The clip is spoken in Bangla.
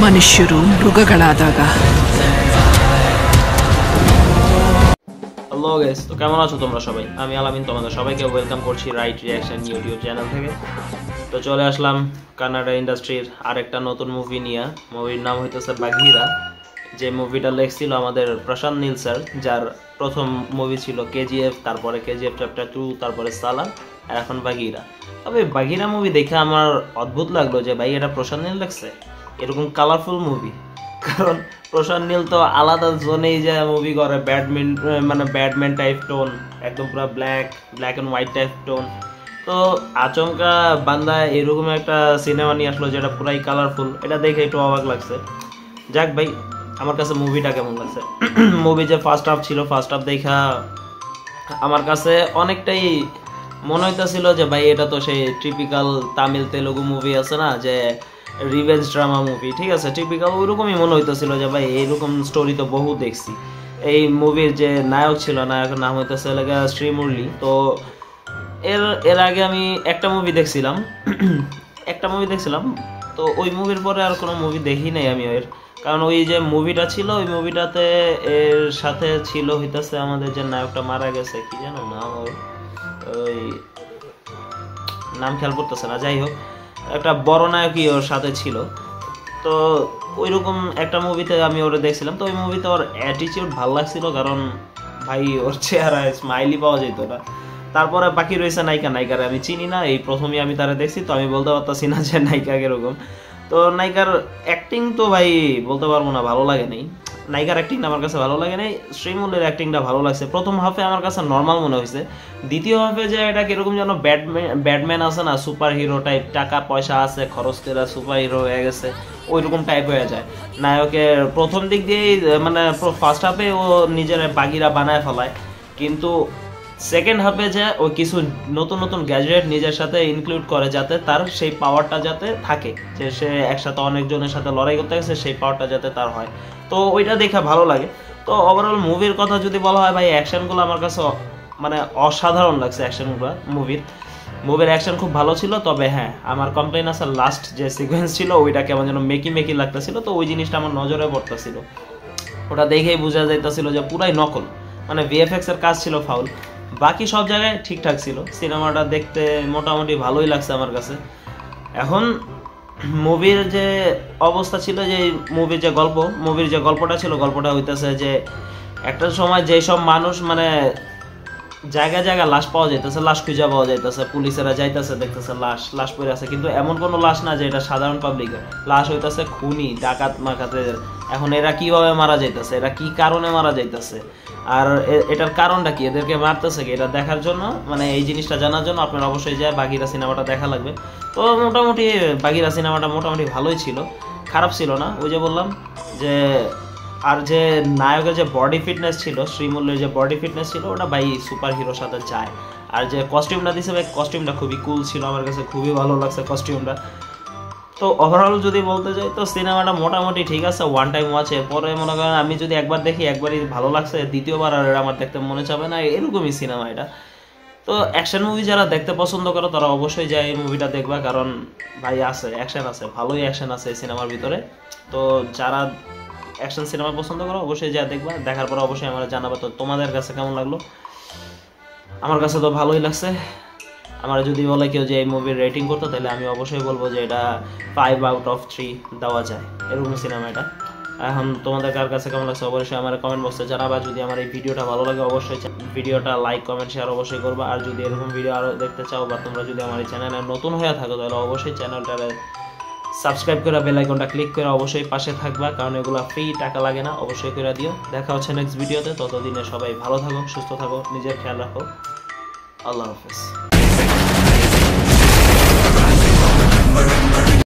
ಮನುಷ್ಯರು ಮೃಗಗಳಾದಾಗ. হ্যালো গাইস, তো কেমন আছো তোমরা সবাই? আমি আলামিন তোমাদের সবাইকে ওয়েলকাম করছি রাইট রিঅ্যাকশন ইউটিউব চ্যানেল থেকে। তো চলে আসলাম কানাডা ইন্ডাস্ট্রির আরেকটা নতুন মুভি নিয়ে। মুভির নাম হইতেছে বাঘিরা। যে মুভিটা লেখছিল আমাদের প্রশান্ত নীল স্যার, যার প্রথম মুভি ছিল কেজিএফ, তারপরে কেজিএফ চ্যাপ্টার 2, তারপরে সালার, আর এখন বাঘিরা। তবে বাঘিরা মুভি দেখে আমার অদ্ভুত লাগলো যে ভাই এটা প্রশান্ত নীল লেখছে, এরকম কালারফুল মুভি। কারণ প্রশান্ত নীল তো আলাদা জোনেই যে মুভি করে, ব্যাডম্যান টাইপ টোন, একদম পুরো black and white type tone. তো আচমকা বান্দা এরকম একটা সিনেমা নিয়ে আসলো যেটা পুরাই কালারফুল, এটা দেখে একটু অবাক লাগছে। যাক ভাই, আমার কাছে মুভিটা কেমন লাগছে? মুভি যে ফার্স্ট হাফ ছিল, ফার্স্ট হাফ দেখা আমার কাছে অনেকটাই মনে হইতেছিল যে ভাই এটা তো সেই টিপিক্যাল তামিল তেলুগু মুভি আছে না, যে রিভেঞ্জ ড্রামা মুভি, ঠিক আছে, টিপিক্যাল ওইরকমই মনে হইতেছিল যে ভাই এইরকম স্টোরি তো বহু দেখছি। এই মুভির যে নায়ক ছিল, নায়কের নাম হইতেছে শ্রীমুরলী। তো এর আগে আমি একটা মুভি দেখছিলাম, তো ওই মুভির পরে আর কোনো মুভি দেখি নাই আমি এর। কারণ ওই যে মুভিটা ছিল, ওই মুভিটাতে এর সাথে ছিল হইতেছে আমাদের যে নায়কটা মারা গেছে, কি জানো নাম, ওই নাম খেয়াল করতেছে না, যাই হোক একটা বড় নায়কই ওর সাথে ছিল। তো ওইরকম একটা মুভিতে আমি ওরে দেখছিলাম। তো ওই মুভিতে ওর অ্যাটিটিউড ভালো লাগছিল, কারণ ভাই ওর চেহারায় স্মাইলি পাওয়া যেত না। তারপরে বাকি রয়েছে নায়িকারে আমি চিনি না, এই প্রথমেই আমি তারা দেখছি, তো আমি বলতে পারতাছি না যে নায়িকা কিরকম। তো নায়িকার অ্যাক্টিং তো ভাই বলতে পারবো না, ভালো লাগে নাই। নায়িকার অ্যাক্টিংটা আমার কাছে ভালো লাগে নাই, শ্রীমুলের অ্যাক্টিংটা ভালো লাগছে। প্রথম হাফে আমার কাছে নর্মাল মনে হয়েছে, দ্বিতীয় হাফে যে এটা কিরকম যেন ব্যাটম্যান আছে না, সুপার হিরো টাইপ, টাকা পয়সা আছে, খরচ করে সুপার হিরো হয়ে গেছে, ওইরকম টাইপ হয়ে যায়। নায়কের প্রথম দিক দিয়েই ফার্স্ট হাফে ও নিজের বাঘিরা বানায় ফেলায়, কিন্তু সেকেন্ড হাফে যে ও কিছু নতুন গ্যাজেট নিজের সাথে ইনক্লুড করে, যাতে তার সেই পাওয়ারটা যাতে থাকে, যে সে একসাথে অনেকজনের সাথে লড়াই করতে গেছে, সেই পাওয়ারটা যাতে তার হয়। তো ওইটা দেখে ভালো লাগে। তো ওভারঅল মুভির কথা যদি বলা হয় ভাই, অ্যাকশনগুলো আমার কাছে অসাধারণ লাগছে। অ্যাকশনগুলো মুভির অ্যাকশন খুব ভালো ছিল। তবে হ্যাঁ, আমার কমপ্লেন আছে লাস্ট যে সিকোয়েন্স ছিল ওইটা কেমন যেন মেকি লাগতেছিল। তো ওই জিনিসটা আমার নজরে পড়তেছিল, ওটা দেখেই বোঝা যাইতেছিল যে পুরাই নকল, ভিএফএক্স এর কাজ ছিল ফাউল। বাকি সব জায়গায় ঠিকঠাক ছিল। সিনেমাটা দেখতে মোটামুটি ভালোই লাগছে আমার কাছে। এখন মুভির যে অবস্থা ছিল, যে মুভির যে গল্পটা ছিল, গল্পটা হইতেছে যে একটা সময় যেসব মানুষ জায়গায় লাশ পাওয়া যাইতেছে, লাশ খুঁজা পাওয়া যাইতেছে, পুলিশেরা যাইতেছে, দেখতেছে লাশ পড়ে আছে, কিন্তু এমন কোনো লাশ না যে এটা সাধারণ পাবলিকের লাশ, হইতেছে খুনি ডাকাত মাকাতের। এখন এরা কিভাবে মারা যাইতেছে, এরা কি কারণে মারা যাইতেছে, আর এটার কারণটা কি, এদেরকে মারতেছে কি, এটা দেখার জন্য এই জিনিসটা জানার জন্য আপনার অবশ্যই যায় বাঘিরা সিনেমাটা দেখা লাগবে। তো মোটামুটি বাঘিরা সিনেমাটা মোটামুটি ভালোই ছিল, খারাপ ছিল না। ওই যে বললাম যে, আর যে নায়কের যে বডি ফিটনেস ছিল, শ্রীমুলের যে বডি ফিটনেস ছিল, ওটা ভাই সুপার হিরোর সাথে যায়। আর যে কস্টিউমটা দিছে ভাই, কস্টিউমটা খুবই কুল ছিল, আমার কাছে খুবই ভালো লাগছে কস্টিউমটা। তো ওভারঅল যদি বলতে যাই, তো সিনেমাটা মোটামুটি ঠিক আছে, ওয়ান টাইম ওয়াচ। এরপরে মনে করেন আমি যদি একবার দেখি, একবারই ভালো লাগছে, দ্বিতীয়বার আর আমার দেখতে মনে চাবে না, এরকমই সিনেমা এটা। তো অ্যাকশন মুভি যারা দেখতে পছন্দ করো তারা অবশ্যই যায় এই মুভিটা দেখবা, কারণ ভাই আছে অ্যাকশন আছে, ভালোই অ্যাকশন আছে এই সিনেমার ভিতরে। তো যারা অ্যাকশন সিনেমা পছন্দ করো অবশ্যই যা দেখবা, দেখার পর অবশ্যই আমার জানাবা তো তোমাদের কাছে কেমন লাগলো। আমার কাছে তো ভালোই লাগছে। আমার যদি বলে কেউ যে এই মুভির রেটিং করতো, তাহলে আমি অবশ্যই বলবো যে এটা 5/3 দেওয়া যায়, এরকম সিনেমা এটা। এখন তোমাদের কার কাছে কেমন লাগছে অবশ্যই আমার কমেন্ট বক্সে জানাবা। যদি আমার এই ভিডিওটা ভালো লাগে অবশ্যই ভিডিওটা লাইক কমেন্ট শেয়ার অবশ্যই করবা। আর যদি এরকম ভিডিও আরও দেখতে চাও, বা তোমরা যদি আমার এই চ্যানেলে নতুন হয়ে থাকো, তাহলে অবশ্যই চ্যানেলটা সাবস্ক্রাইব করে বেল আইকনটা ক্লিক করে অবশ্যই পাশে থাকবা, কারণ এগুলো ফ্রি, টাকা লাগে না, অবশ্যই করে দিও। দেখা হচ্ছে নেক্সট ভিডিওতে, ততদিনে সবাই ভালো থাকো, সুস্থ থাকো, নিজের খেয়াল রাখো। আল্লাহ হাফেজ।